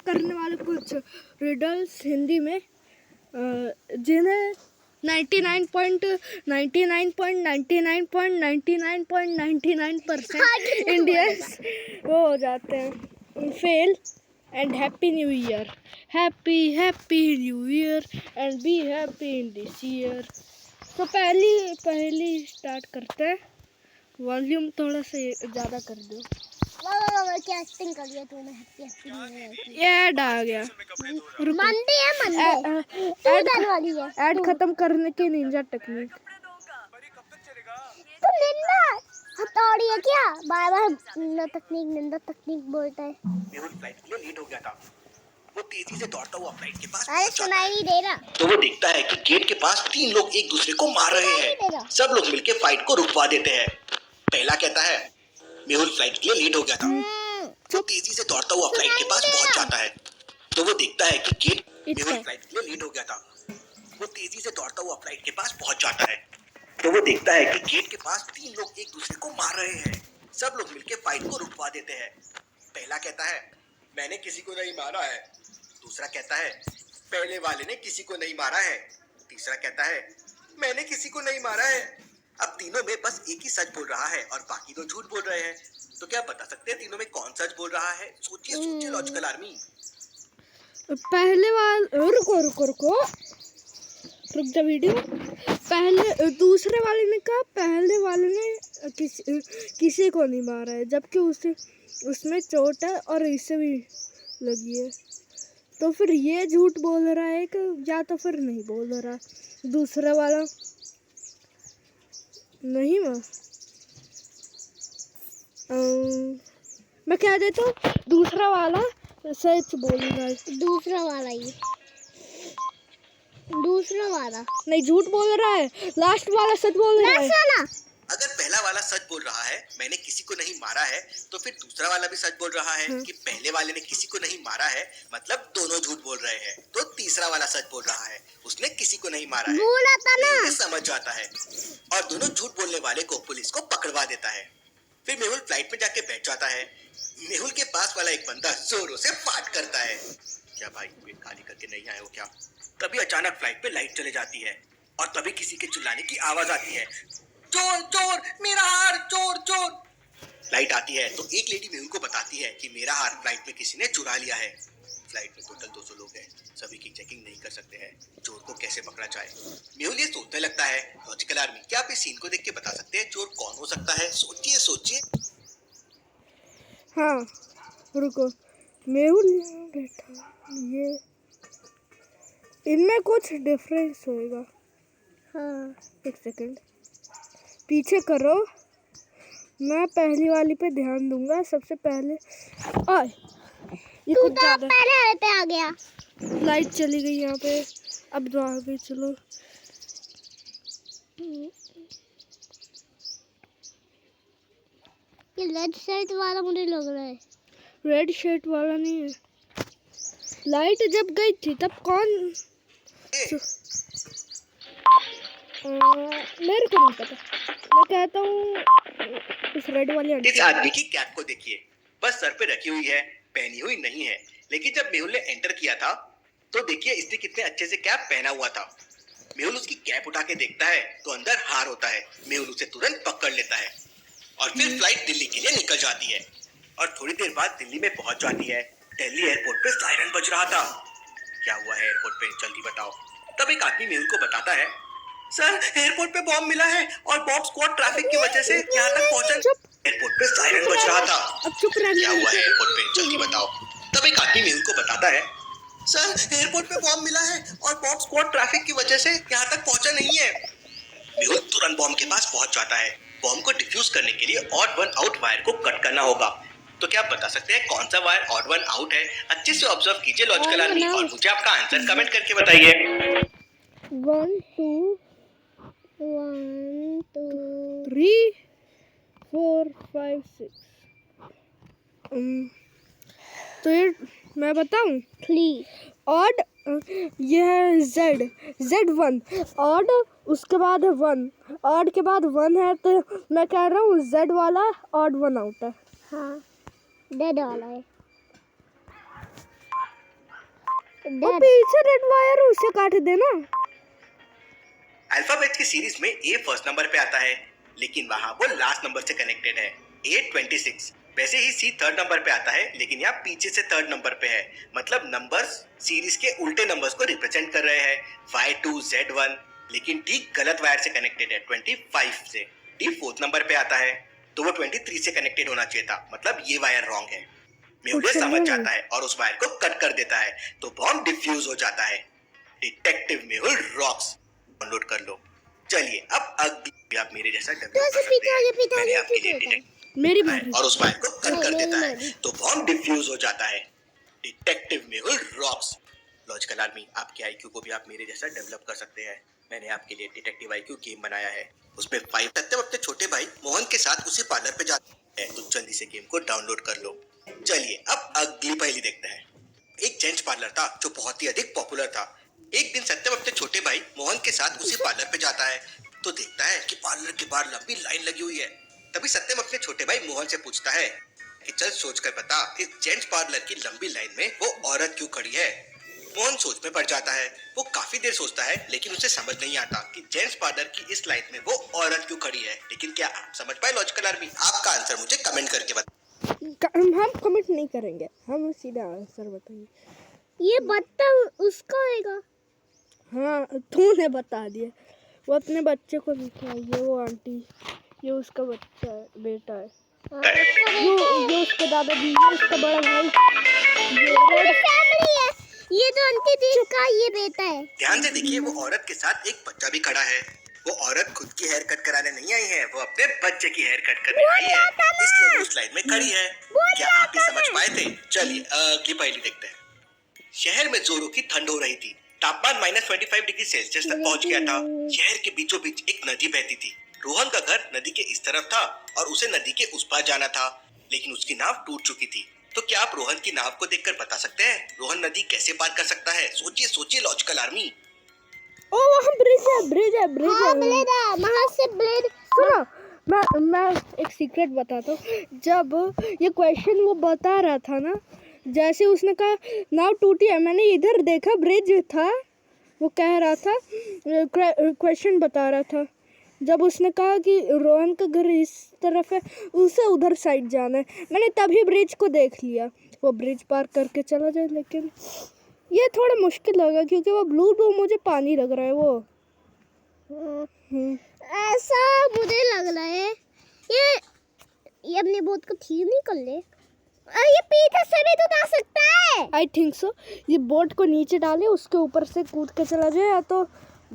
करने वाले कुछ रिडल्स हिंदी में जिन्हें 99.99.99.99% इंडियंस वो हो जाते हैं fail. And happy new year, happy new year and be happy in this year. तो पहली स्टार्ट करते हैं। वॉल्यूम थोड़ा सा ज़्यादा कर दो। क्या एक्टिंग कर लिया तूने? हैप्पी न्यू ईयर की ऐड आ गया। मंडे है, मंडे वाली है। ऐड खत्म करने की निंजा टेक्निक। तो निंदा हथौड़ी है क्या? बार बार निंदा तकनीक बोलता है। मेहुल फ्लाइट के लिए लेट हो गया था। वो तेजी से दौड़ता हुआ फ्लाइट के पास अरे सुनाई नहीं दे रहा। तो वो देखता है कि गेट के पास 3 लोग एक दूसरे को मार रहे हैं। सब लोग मिलकर फाइट को रुकवा देते हैं। पहला कहता है मेहुल फ्लाइट के लिए लेट हो गया था। वो तेजी से दौड़ता हुआ फ्लाइट के पास पहुंच जाता है। तो वो देखता है कि गेट मेहुल फ्लाइट के लिए लेट हो गया था। वो तेजी से दौड़ता हुआ फ्लाइट के पास पहुंच जाता है। तो वो देखता है कि गेट के पास 3 लोग एक दूसरे को मार रहे हैं। सब लोग मिलकर फाइट को रुकवा देते हैं। पहला कहता है मैंने किसी को नहीं मारा है। दूसरा कहता है पहले वाले ने किसी को नहीं मारा है। तीसरा कहता है मैंने किसी को नहीं मारा है। अब तीनों में बस एक ही सच बोल रहा है और बाकी दो झूठ बोल रहे हैं। तो क्या बता सकते हैं तीनों में कौन सच बोल रहा है? सोचिए लॉजिकल आर्मी। पहले वाले रुक जा वीडियो। दूसरे वाले ने कहा पहले वाले ने किसी को नहीं मारा है, जबकि उसमें चोट है और इसे भी लगी है। तो फिर ये झूठ बोल रहा है कि या तो फिर नहीं बोल रहा। दूसरा वाला नहीं मैं कह देता हूँ दूसरा वाला सच बोल रहा है। दूसरा वाला नहीं, झूठ बोल रहा है। लास्ट वाला सच बोल रहा है। अगर पहला वाला सच बोल रहा है मैंने किसी को नहीं मारा है, तो फिर दूसरा वाला भी सच बोल रहा है कि पहले वाले ने किसी को नहीं मारा है, मतलब दोनों झूठ बोल रहे हैं। तो तीसरा वाला सच बोल रहा है, उसने किसी को नहीं मारा है। बोला था ना। समझ जाता है और दोनों झूठ बोलने वाले को पुलिस को पकड़वा देता है। फिर मेहुल फ्लाइट में जाके बैठ जाता है। मेहुल के पास वाला एक बंदा जोरों से फाट करता है। क्या भाई पेट खाली करके नहीं आए हो क्या? तभी अचानक फ्लाइट पे लाइट चले जाती है और तभी किसी के चिल्लाने की आवाज आती है, चोर चोर, मेरा हार, चोर चोर। लाइट आती है तो एक लेडी मेहुल को बताती है कि मेरा हार फ्लाइट में किसी ने चुरा लिया है। फ्लाइट में टोटल 200 लोग हैं, सभी की चेकिंग नहीं कर सकते हैं, चोर को कैसे पकड़ा जाए? मेहुल ये सोचने लगता है। लॉजिकल आर्मी, क्या आप इस सीन को देख के बता सकते हैं चोर कौन हो सकता है? सोचिए। हाँ रुको, मेहुल बैठा, ये इनमें कुछ डिफरेंस होएगा। हाँ एक सेकंड पीछे करो, मैं पहली वाली पे ध्यान दूंगा। सबसे पहले ये तू कुछ तो ज्यादा पहले वाले पे आ गया। लाइट चली गई यहाँ पे। अब जो आगे चलो, ये रेड शर्ट वाला मुझे लग रहा है। रेड शर्ट वाला नहीं है। लाइट जब गई थी तब कौन मेरे को नहीं पता। मैं कहता हूँ इस रेड वाली इस आदमी की कैप को देखिए, बस सर पे रखी हुई है, पहनी हुई नहीं है। लेकिन जब मेहुल ने एंटर किया था तो देखिए इसने कितने अच्छे से कैप पहना हुआ था। मेहुल उसकी कैप उठा के देखता है तो अंदर हार होता है। मेहुल उसे तुरंत पकड़ लेता है और फिर फ्लाइट दिल्ली के लिए निकल जाती है और थोड़ी देर बाद दिल्ली में पहुंच जाती है। दिल्ली एयरपोर्ट पे सायरन बज रहा था। क्या हुआ है एयरपोर्ट पे, जल्दी बताओ। तब एक आदमी मेहुल को बताता है, सर एयरपोर्ट पे बॉम्ब मिला है और बॉम्ब स्क्वाड ट्रैफिक की वजह से यहाँ तक पहुंचा। एयरपोर्ट पे सायरन बज रहा था। क्या हुआ है एयरपोर्ट पे, जल्दी बताओ। तब एक आदमी मेहुल को बताता है, सर एयरपोर्ट पे बॉम्ब मिला है और बॉम्ब स्क्वाड ट्रैफिक की वजह से यहाँ तक पहुंचा नहीं है। मेहुल तुरंत बॉम्ब के पास पहुंच जाता है। बॉम्ब को डिफ्यूज करने के लिए ऑड वन आउट वायर को कट करना होगा। तो क्या आप बता सकते हैं कौन सा वायर ऑड वन आउट है? अच्छे से ऑब्जर्व कीजिए लॉजिकल आर्मी और मुझे आपका आंसर कमेंट करके बताइए। 1 2 1 2 3 4 5 6। तो ये मैं बताऊं, 3 ऑड ये है Z1 ऑड, उसके बाद है 1, ऑड के बाद 1 है। तो मैं कह रहा हूँ Z वाला ऑड 1 आउट है। हाँ डेड वाला है। और पीछे रेड वायर उसे काट देना। अल्फाबेट की सीरीज में ए फर्स्ट नंबर पे आता है, लेकिन वहाँ वो लास्ट नंबर से कनेक्टेड है, ए 26। वैसे ही सी थर्ड नंबर पे आता है, लेकिन यहाँ पीछे से थर्ड नंबर पे है, मतलब नंबर्स सीरीज के उल्टे नंबर्स को रिप्रेजेंट कर रहे हैं, Y2 Z1। लेकिन डी गलत वायर से कनेक्टेड है 25 से। डी फोर्थ नंबर पे आता है, तो वो 23 से कनेक्टेड होना चाहिए था, मतलब ये वायर रॉन्ग है। मेहुल समझ जाता है और उस वायर को कट कर देता है, तो बॉम्ब डिफ्यूज हो जाता है। डिटेक्टिव मेहुल रॉक्स डाउनलोड कर लो। चलिए अब अगली आप मेरे जैसा डेवलप कर सकते हैं। मैंने आपके लिए डिटेक्टिव मेरी बारी। और उस वायर को कट कर देता है, तो बॉम्ब डिफ्यूज हो जाता है। Detective Mehul rocks. Logical army, आपके आईक्यू को भी आप मेरे जैसा डेवलप कर सकते हैं। मैंने आपके लिए डिटेक्टिव आईक्यू गेम बनाया है। उसमें 5 सत्यम अपने छोटे भाई मोहन के साथ उसी पार्लर पे जाते हैं, तो जल्दी से गेम को डाउनलोड कर लो। चलिए अब अगली पहेली देखते हैं। एक जेंट्स पार्लर था जो बहुत ही अधिक पॉपुलर था। एक दिन सत्यम अपने छोटे भाई मोहन के साथ उसी पार्लर पे जाता है, तो देखता है कि पार्लर के बाहर लंबी लाइन लगी हुई है। तभी सत्यम अपने छोटे भाई मोहन से पूछता है कि चल सोच कर बता, इस जेंट्स पार्लर की लंबी लाइन में वो औरत क्यों खड़ी है। मोहन सोच में पड़ जाता है। वो काफी देर सोचता है, लेकिन उसे समझ नहीं आता कि जेंट्स पार्लर की इस लाइन में वो औरत क्यों खड़ी है। लेकिन क्या आप समझ पाए लॉजिकल आर्मी? आपका आंसर मुझे कमेंट करके बताइए। हम कमेंट नहीं करेंगे, हम सीधा आंसर बताएंगे। ये बत्ता उसका होगा। हाँ, तूने बता दिया। वो अपने बच्चे को दिखा, ये वो आंटी, ये उसका बच्चा है, बेटा है। ये उसका दादाजी, ये उसका बड़ा भाई, ये फैमिली है। ये जो आंटी जी का ये बेटा है। ध्यान से देखिए, वो औरत के साथ एक बच्चा भी खड़ा है। वो औरत खुद की हेयर कट कराने नहीं आई है, वो अपने बच्चे की हेयर कट करने आई है, इसलिए वो उस लाइन में खड़ी है। क्या आप भी समझ पाए थे? चलिए अगली पहेली देखते हैं। शहर में जोरों की ठंड हो रही थी। तापमान -25 डिग्री सेल्सियस तक पहुंच गया था। शहर के बीचों बीच एक नदी बहती थी। रोहन का घर नदी के इस तरफ था और उसे नदी के उस पार जाना था, लेकिन उसकी नाव टूट चुकी थी। तो क्या आप रोहन की नाव को देखकर बता सकते हैं रोहन नदी कैसे पार कर सकता है? सोचिए सोचिए लॉजिकल आर्मी। ओ वहाँ ब्रिज है, ब्रिज है, ब्रिज हाँ, है। ब्लेड है, वहाँ से ब्लेड। सुनो, मैं एक सीक्रेट बताता हूँ। जब ये क्वेश्चन वो बता रहा था ना, जैसे उसने कहा नाव टूटी है, मैंने इधर देखा ब्रिज था। वो कह रहा था, क्वेश्चन बता रहा था। जब उसने कहा कि रोहन का घर इस तरफ है, उसे उधर साइड जाना है, मैंने तभी ब्रिज को देख लिया। वो ब्रिज पार करके चला जाए, लेकिन ये थोड़ा मुश्किल लगा क्योंकि वो ब्लू मुझे पानी लग रहा है। वो ऐसा मुझे लग रहा है ये अपनी बोट को ठीक नहीं कर ले। ये पीछे से भी तो जा सकता है। I think so. ये बोट को नीचे डाले, उसके ऊपर से कूद के चला जाए, या तो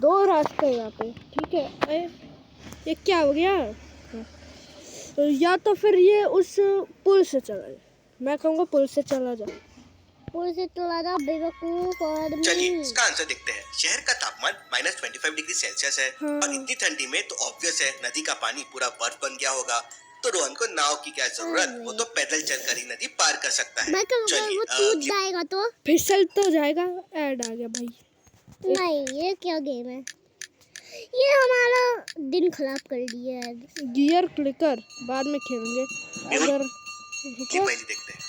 2 रास्ते हैं यहाँ पे। ठीक है, ये क्या हो गया? या तो फिर ये उस पुल से चला जाए। मैं कहूँगा पुल से चला जाए। पुल से चला जा बेवकूफ आदमी। चलिए इसका आंसर देखते हैं। शहर का तापमान -25 डिग्री सेल्सियस है। हाँ। और इतनी ठंडी में तो ऑब्वियस है नदी का पानी पूरा बर्फ बन गया होगा। तो रोहन को नाव की क्या जरूरत, वो तो पैदल चलकर ही नदी पार कर सकता है। मैं कहूँगा वो टूट जाएगा तो फिसल तो जाएगा। ऐड आ गया भाई। नहीं, ये क्या गेम है? ये हमारा दिन खराब कर दिया है। गियर क्लिकर बाद में खेलेंगे। अगर की पहली देखते हैं।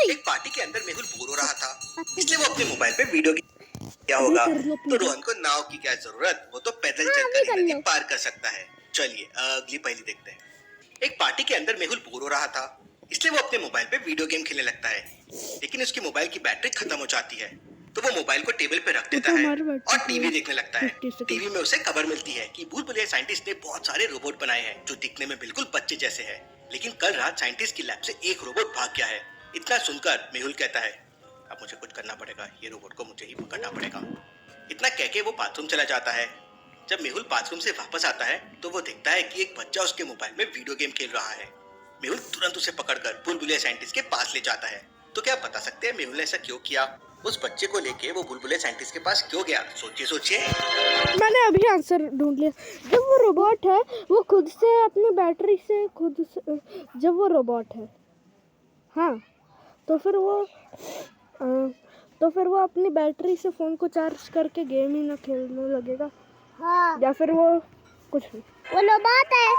एक पार्टी के अंदर मेहुल बोर हो रहा था, इसलिए वो अपने मोबाइल पे वीडियो क्या होगा। तो रोहन को नाव की क्या जरूरत, वो तो पैदल चलकर ही नदी पार कर सकता है। चलिए अगली पहेली देखते हैं। एक पार्टी के अंदर मेहुल बोर हो रहा था, इसलिए वो अपने मोबाइल पे वीडियो गेम खेलने लगता है, लेकिन उसकी मोबाइल की बैटरी खत्म हो जाती है। तो वो मोबाइल को टेबल पे रख देता है और टीवी देखने लगता है। टीवी में उसे खबर मिलती है कि भूलभुलैया साइंटिस्ट ने बहुत सारे रोबोट बनाए हैं जो दिखने में बिल्कुल बच्चे जैसे हैं, लेकिन कल रात साइंटिस्ट की लैब से एक रोबोट भाग गया है। इतना सुनकर मेहुल कहता है अब मुझे कुछ करना पड़ेगा, ये रोबोट को मुझे ही पकड़ना पड़ेगा। इतना कह के वो बाथरूम चला जाता है। जब मेहुल बाथरूम से वापस आता है तो वो देखता है कि एक बच्चा उसके मोबाइल में वीडियो गेम खेल रहा है। मेहुल तुरंत उसे पकड़कर भूलभुलैया साइंटिस्ट के पास ले जाता है। तो क्या आप बता सकते हैं मेहुल ने ऐसा क्यों किया? उस बच्चे को लेके वो भूलभुलैया साइंटिस्ट के पास क्यों गया? सोचिए सोचिए। मैंने अभी आंसर ढूंढ लिया। जब वो रोबोट है, वो खुद से अपनी बैटरी से जब वो रोबोट है, हाँ, तो फिर वो अपनी बैटरी से फोन को चार्ज करके गेम ही ना खेलने लगेगा। हाँ। या फिर वो कुछ नहीं। वो लोबात है।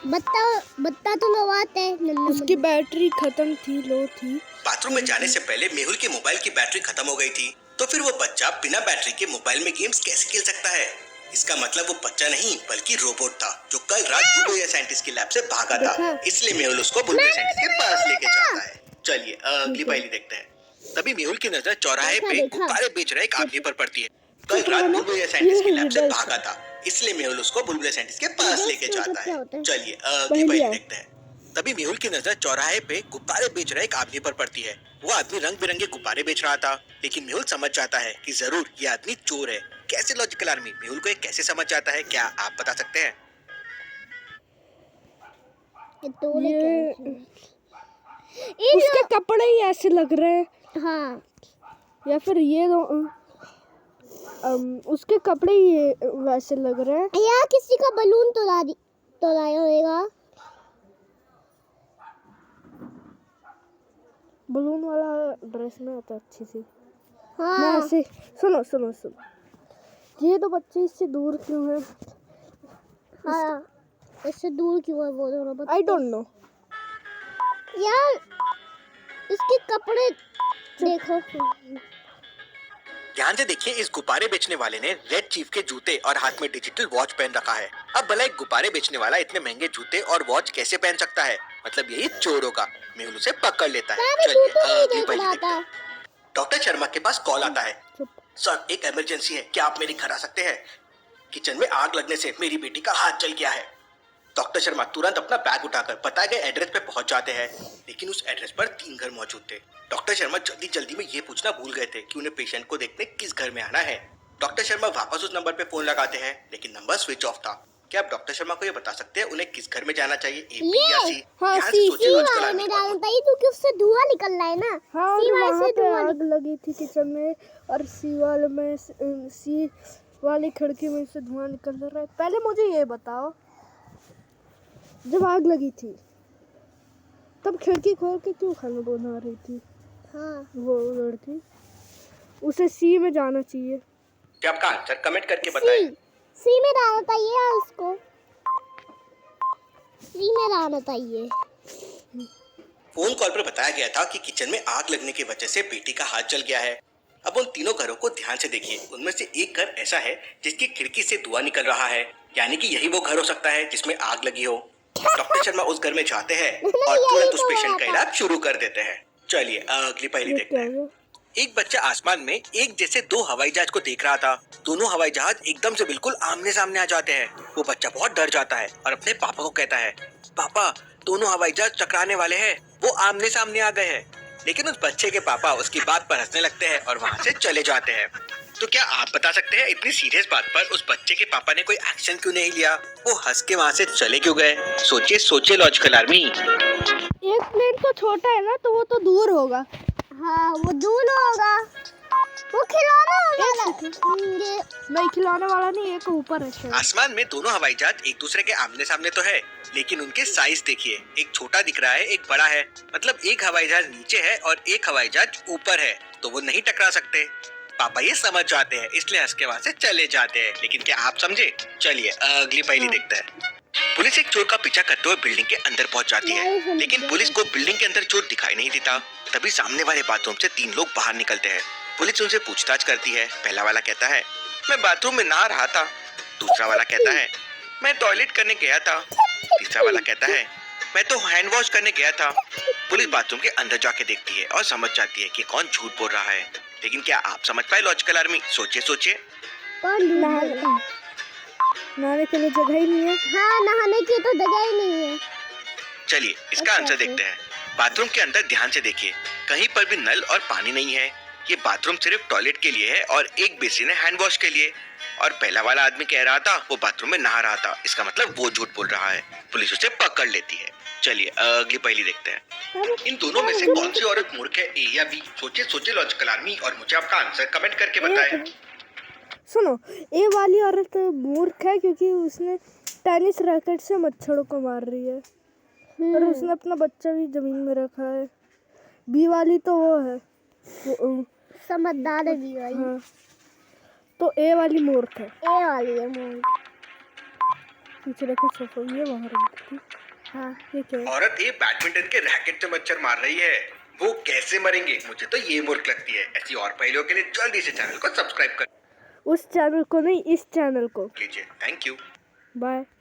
बत्ता तो लोबात है। उसकी बैटरी खत्म थी, लो थी। बाथरूम में जाने से पहले मेहुल के मोबाइल की बैटरी खत्म हो गई थी। तो फिर वो बच्चा बिना बैटरी के मोबाइल में गेम्स कैसे खेल सकता है? इसका मतलब वो बच्चा नहीं बल्कि रोबोट था जो कल रात बुलबुलिया साइंटिस्ट की लैब से भागा था। देखा? इसलिए मेहुल उसको बुलबुलिया साइंटिस्ट के पास लेके जाता है। चलिए अगली ठीक है। पहेली देखते हैं। तभी मेहुल की नजर चौराहे पे देखा। गुब्बारे बेच रहे एक आदमी पर पड़ती है। कल चुप रात रहो ना, बुलबुलिया साइंटिस्ट की ये लैब से riddles भागा था, इसलिए मेहुल उसको बुलबुलिया साइंटिस्ट के पास Riddles लेके मतलब जाता क्या है। होता है? चलिए अगली पहेली पहेली है। देखते हैं। तभी मेहुल की नजर चौराहे पे गुब्बारे बेच रहे एक आदमी पर पड़ती है। वो आदमी रंग बिरंगे गुब्बारे बेच रहा था, लेकिन मेहुल समझ जाता है कि जरूर ये आदमी चोर है। कैसे लॉजिकल आर्मी मेहुल को ये कैसे समझ जाता है, क्या आप बता सकते हैं? ये तोड़े ये कैसे? उसके कपड़े ही ऐसे लग रहे हैं, हाँ, या फिर ये उसके कपड़े ही वैसे लग रहे हैं। या किसी का बलून तोड़ाया होगा। बलून वाला ड्रेस में आता अच्छी सी। मैं हाँ, ऐसे सुनो सुनो सुनो, ये तो बच्चे इससे दूर क्यों है? हाँ, इससे दूर क्यों है वो दोनों बच्चे? I don't know. यार, इसके कपड़े देखो। ध्यान से देखिए, इस गुब्बारे बेचने वाले ने रेड चीफ के जूते और हाथ में डिजिटल वॉच पहन रखा है। अब भला एक गुब्बारे बेचने वाला इतने महंगे जूते और वॉच कैसे पहन सकता है? मतलब यही चोर होगा। मेहुल उसे पकड़ लेता है। मैं भी चलिए जूते नहीं अगली देख पहेली रहा देखते हैं। था। डॉक्टर शर्मा के पास कॉल आता है। चुप। सर, एक इमरजेंसी है, क्या आप मेरे घर आ सकते हैं? किचन में आग लगने से मेरी बेटी का हाथ जल गया है। डॉक्टर शर्मा तुरंत अपना बैग उठाकर बताए गए एड्रेस पे पहुंच जाते हैं, लेकिन उस एड्रेस पर 3 घर मौजूद थे। डॉक्टर शर्मा जल्दी जल्दी में ये पूछना भूल गए थे कि उन्हें पेशेंट को देखने किस घर में आना है। डॉक्टर शर्मा वापस उस नंबर पे फोन लगाते हैं, लेकिन नंबर स्विच ऑफ था। क्या आप डॉक्टर शर्मा को ये बता सकते हैं उन्हें किस घर में जाना चाहिए, ए, बी या सी? हाँ, ध्यान से सी, सोचिए, सी लॉजिकल वाले आर्मी में बहुत डालना चाहिए क्योंकि उससे धुआं निकल रहा है ना। हाँ, सी और वाले वहाँ से पे धुआं आग लगी थी किचन में, और सी वाली खिड़की में से धुआं निकल रहा है। पहले मुझे ये बताओ, जब आग लगी थी तब खिड़की खोल के क्यों खाना बना रही थी हाँ, वो लड़की? उसे सी में जाना चाहिए। क्या आपका आंसर कमेंट करके बताएं। सी में डालना चाहिए उसको। सी में डालना चाहिए। फोन कॉल पर बताया गया था कि किचन में आग लगने की वजह से बेटी का हाथ जल गया है। अब उन तीनों घरों को ध्यान से देखिए। उनमें से एक घर ऐसा है जिसकी खिड़की से धुआं निकल रहा है, यानी कि यही वो घर हो सकता है जिसमें आग लगी हो। डॉक्टर शर्मा उस घर में जाते हैं और तुरंत उस पेशेंट का इलाज शुरू कर देते हैं। चलिए अगली पहेली ये देखते क्या हैं। है? एक बच्चा आसमान में एक जैसे 2 हवाई जहाज को देख रहा था। दोनों हवाई जहाज एकदम से बिल्कुल आमने सामने आ जाते हैं। वो बच्चा बहुत डर जाता है और अपने पापा को कहता है, पापा दोनों हवाई जहाज टकराने वाले हैं, वो आमने सामने आ गए हैं। लेकिन उस बच्चे के पापा उसकी बात पर हंसने लगते हैं और वहाँ से चले जाते हैं। तो क्या आप बता सकते हैं इतनी सीरियस बात पर उस बच्चे के पापा ने कोई एक्शन क्यों नहीं लिया? वो हंस के वहाँ से चले क्यों गए? सोचिए सोचिए लॉजिकल आर्मी। एक प्लेन तो छोटा है ना, तो वो तो दूर होगा। हाँ, वो दूर होगा। वो खिलौना होगा। ये नहीं, खिलौने वाला नहीं, एक ऊपर है शायद। आसमान में दोनों हवाई जहाज एक दूसरे के आमने सामने तो है, लेकिन उनके साइज देखिए, एक छोटा दिख रहा है, एक बड़ा है। मतलब एक हवाई जहाज नीचे है और एक हवाई जहाज ऊपर है, तो वो नहीं टकरा सकते। पापा ये समझ जाते हैं, इसलिए हंस के वहाँ से चले जाते हैं। लेकिन क्या आप समझे? चलिए अगली पहेली देखते हैं। पुलिस एक चोर का पीछा करते हुए बिल्डिंग के अंदर पहुंच जाती है, लेकिन पुलिस को बिल्डिंग के अंदर चोर दिखाई नहीं देता। तभी सामने वाले बाथरूम से 3 लोग बाहर निकलते हैं। पुलिस उनसे पूछताछ करती है। पहला वाला कहता है, मैं बाथरूम में नहा रहा था। दूसरा वाला कहता है, मैं टॉयलेट करने गया था। तीसरा वाला कहता है, मैं तो हैंड वॉश करने गया था। पुलिस बाथरूम के अंदर जाके देखती है और समझ जाती है कि कौन झूठ बोल रहा है। लेकिन क्या आप समझ पाए लॉजिकल आर्मी? सोचिए सोचिए। कौन नहाने के लिए जगह ही नहीं है। हाँ, नहाने की तो जगह ही नहीं है। चलिए इसका आंसर देखते हैं। बाथरूम के अंदर ध्यान से देखिए, कहीं पर भी नल और पानी नहीं है। ये बाथरूम सिर्फ टॉयलेट के लिए है और एक बेसिन है हैंड वॉश के लिए। और पहला वाला आदमी कह रहा था वो बाथरूम में नहा रहा था, इसका मतलब वो झूठ बोल रहा है। पुलिस उसे पकड़ लेती है। चलिए अगली पहेली देखते हैं। इन दोनों में से कौन सी औरत मूर्ख है, ए या बी? सोचिए सोचिए लॉजिकल आर्मी और मुझे आपका आंसर कमेंट करके बताएं। सुनो, ए वाली औरत मूर्ख है क्योंकि उसने टेनिस रैकेट से मच्छरों को मार रही है, और उसने अपना बच्चा भी जमीन में रखा है। बी वाली तो वो है, समझदार है भी भाई। हाँ, तो ए वाली मूर्ख है। ए वाली है मूर्ख। पीछे देखो सोफा, ये वहाँ रख दी। हाँ, ये क्या है? औरत ए बैडमिंटन के रैकेट से मच्छर मार रही है। वो कैसे मरेंगे? मुझे तो ये मूर्ख लगती है। ऐसी और पहेलियों के लिए जल्दी से चैनल को सब्सक्राइब कर उस चैनल को नहीं, इस चैनल को। लीजिए। Thank you. बाय।